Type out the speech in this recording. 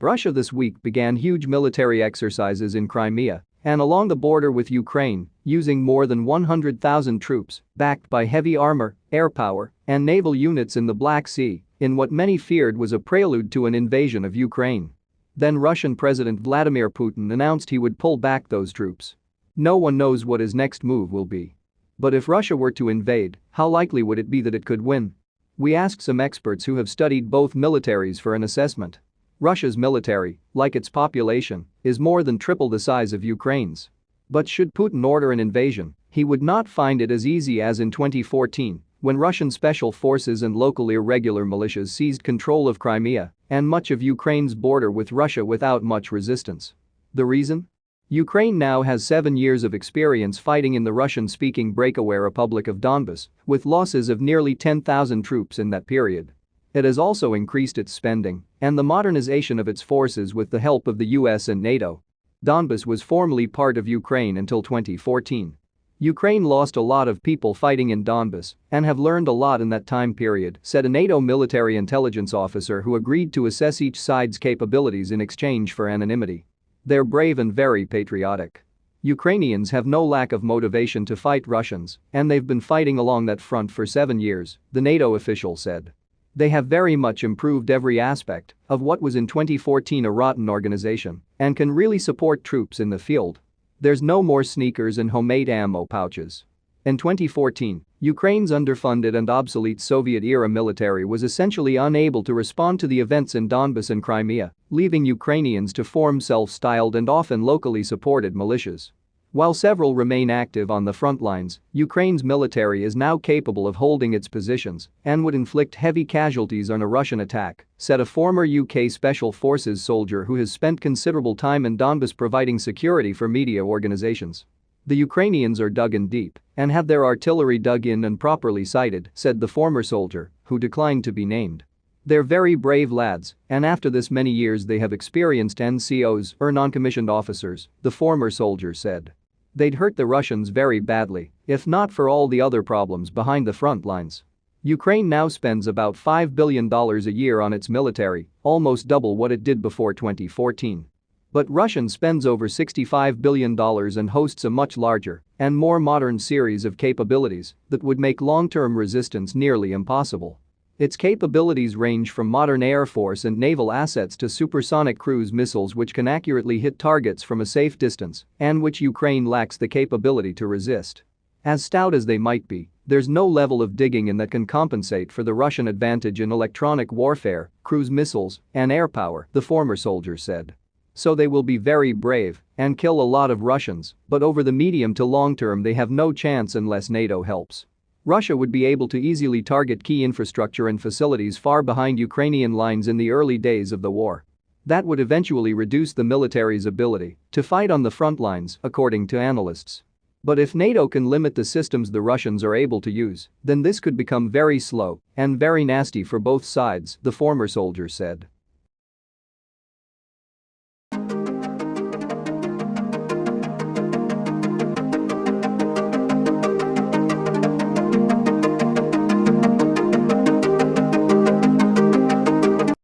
Russia this week began huge military exercises in Crimea and along the border with Ukraine, using more than 100,000 troops, backed by heavy armor, airpower, and naval units in the Black Sea, in what many feared was a prelude to an invasion of Ukraine. Then Russian President Vladimir Putin announced he would pull back those troops. No one knows what his next move will be. But if Russia were to invade, how likely would it be that it could win? We asked some experts who have studied both militaries for an assessment. Russia's military, like its population, is more than triple the size of Ukraine's. But should Putin order an invasion, he would not find it as easy as in 2014, when Russian special forces and local irregular militias seized control of Crimea and much of Ukraine's border with Russia without much resistance. The reason? Ukraine now has 7 years of experience fighting in the Russian-speaking breakaway Republic of Donbass, with losses of nearly 10,000 troops in that period. It has also increased its spending and the modernization of its forces with the help of the US and NATO. Donbass was formerly part of Ukraine until 2014. Ukraine lost a lot of people fighting in Donbass and have learned a lot in that time period, said a NATO military intelligence officer who agreed to assess each side's capabilities in exchange for anonymity. They're brave and very patriotic. Ukrainians have no lack of motivation to fight Russians, and they've been fighting along that front for 7 years, the NATO official said. They have very much improved every aspect of what was in 2014 a rotten organization and can really support troops in the field. There's no more sneakers and homemade ammo pouches. In 2014, Ukraine's underfunded and obsolete Soviet-era military was essentially unable to respond to the events in Donbass and Crimea, leaving Ukrainians to form self-styled and often locally supported militias. While several remain active on the front lines, Ukraine's military is now capable of holding its positions and would inflict heavy casualties on a Russian attack, said a former UK Special Forces soldier who has spent considerable time in Donbass providing security for media organizations. The Ukrainians are dug in deep and have their artillery dug in and properly sighted, said the former soldier, who declined to be named. They're very brave lads, and after this many years they have experienced NCOs or noncommissioned officers, the former soldier said. They'd hurt the Russians very badly, if not for all the other problems behind the front lines. Ukraine now spends about $5 billion a year on its military, almost double what it did before 2014. But Russia spends over $65 billion and hosts a much larger and more modern series of capabilities that would make long-term resistance nearly impossible. Its capabilities range from modern air force and naval assets to supersonic cruise missiles which can accurately hit targets from a safe distance and which Ukraine lacks the capability to resist. As stout as they might be, there's no level of digging in that can compensate for the Russian advantage in electronic warfare, cruise missiles, and air power, the former soldier said. So they will be very brave and kill a lot of Russians, but over the medium to long term they have no chance unless NATO helps. Russia would be able to easily target key infrastructure and facilities far behind Ukrainian lines in the early days of the war. That would eventually reduce the military's ability to fight on the front lines, according to analysts. But if NATO can limit the systems the Russians are able to use, then this could become very slow and very nasty for both sides, the former soldier said.